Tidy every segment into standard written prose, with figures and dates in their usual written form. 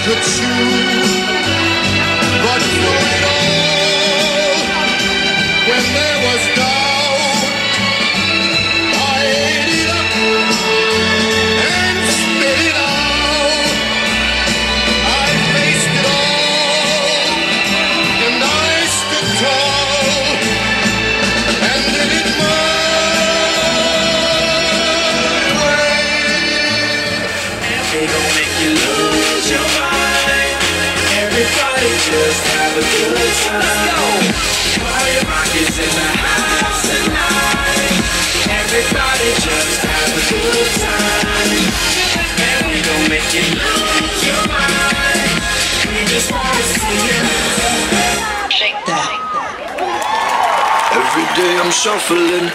could chew. But through it all, when there was doubt, I ate it up and spit it out. I faced it all, and I stood tall, and did it my way. They gon' make you lose your mind. Everybody just have a good time. Party rock is in the house tonight. Everybody just have a good time. And we gon' make you lose your mind. We just wanna see you shake that. Every day I'm shuffling.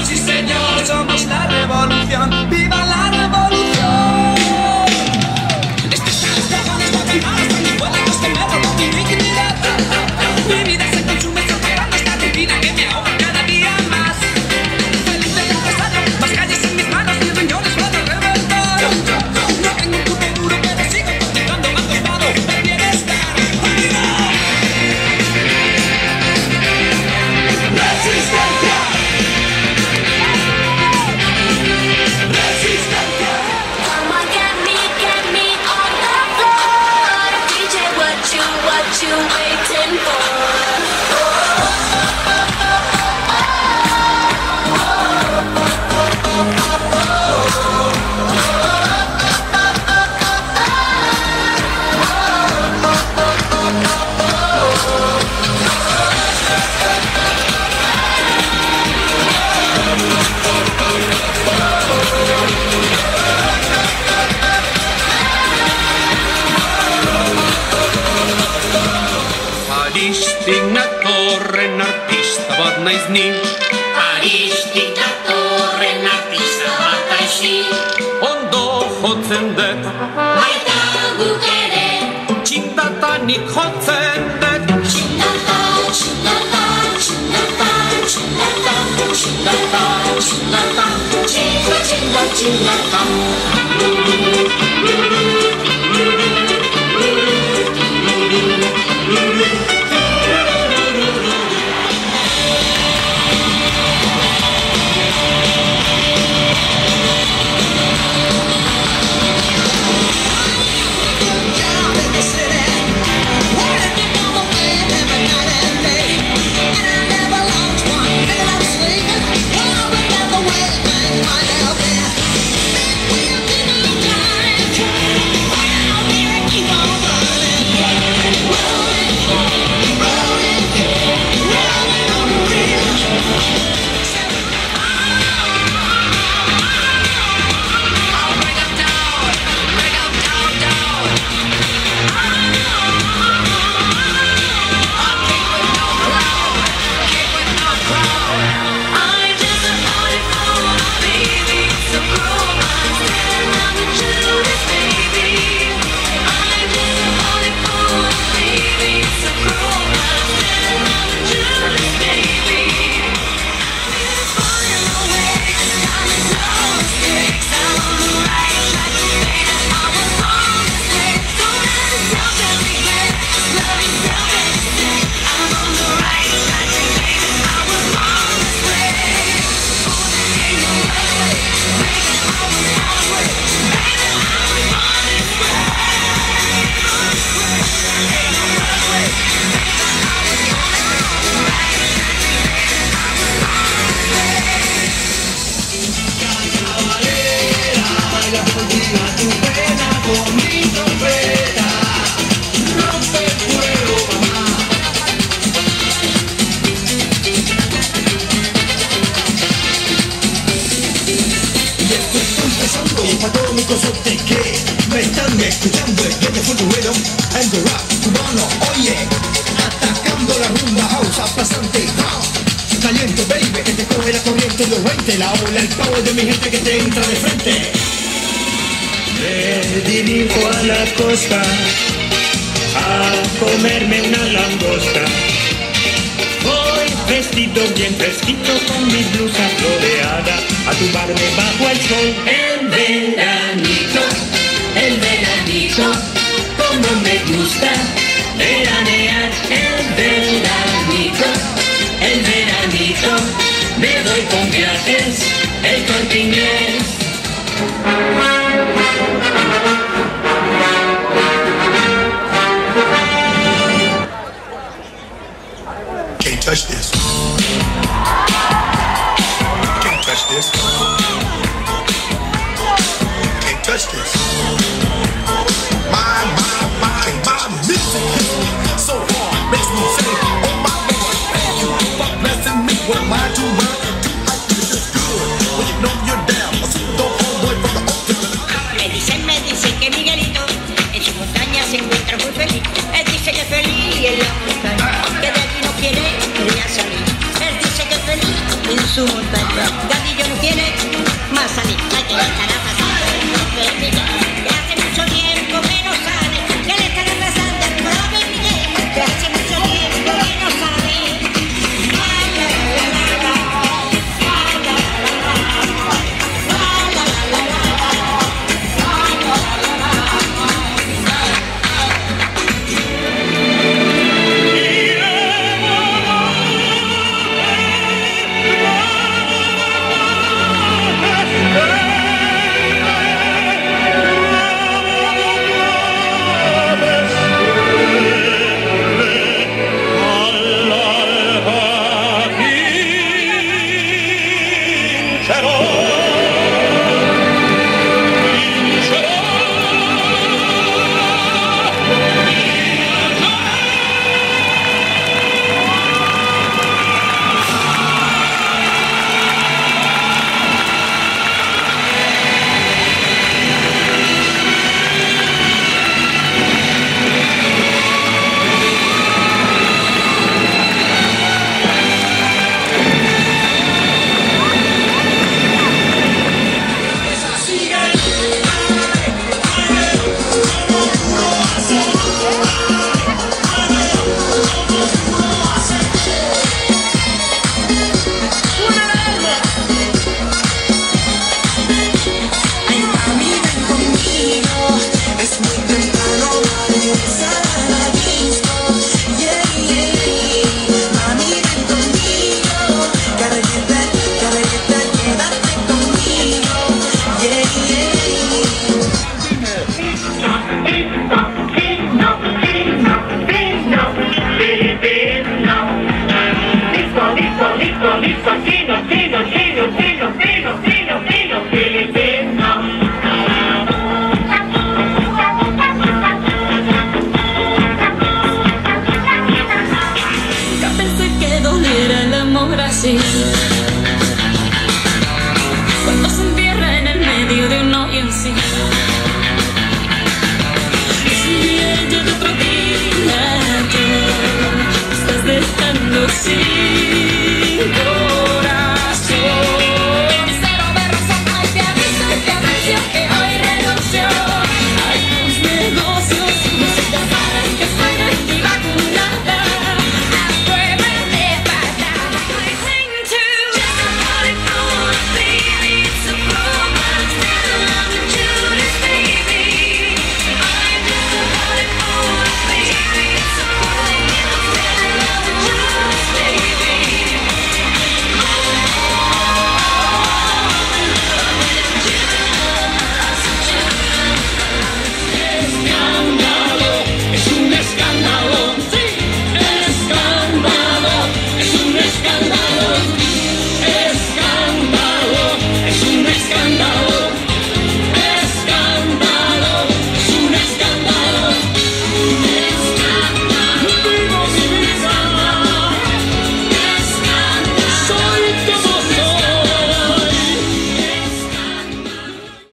Sí señor, somos la revolución. ¡Viva la revolución! Este es el eslogan, es lo que más me duele, los que me roban mi dignidad. Mi vida se consume soportando esta rutina que me ahoga cada día más. Feliz de empezar, más calles en mis manos, mis riñones van a reventar. No tengo un culo duro, pero sigo continuando a costado del bienestar. ¡Resistencia! What you waiting Dictatorren artista bat naiz ni. Paris diktatorren artista bat aizi. Ondo jotzen dut, Baita guk ere. txintata nik jotzen dut. Txindata, txindata, txindata, txindata, txindata, txindata, txinda, txinda, txindata. We empezando y para todos mis consortes que me están escuchando. Es que fue rhythm and the rap cubano, oye, atacando la rumba house aplastante. Caliente, baby, que te coge la corriente de los 20, la ola, el power de mi gente que te entra de frente. Me dirijo a la costa a comerme una langosta. Voy vestido bien fresquito con mi blusa floreada a tumbarme bajo el sol en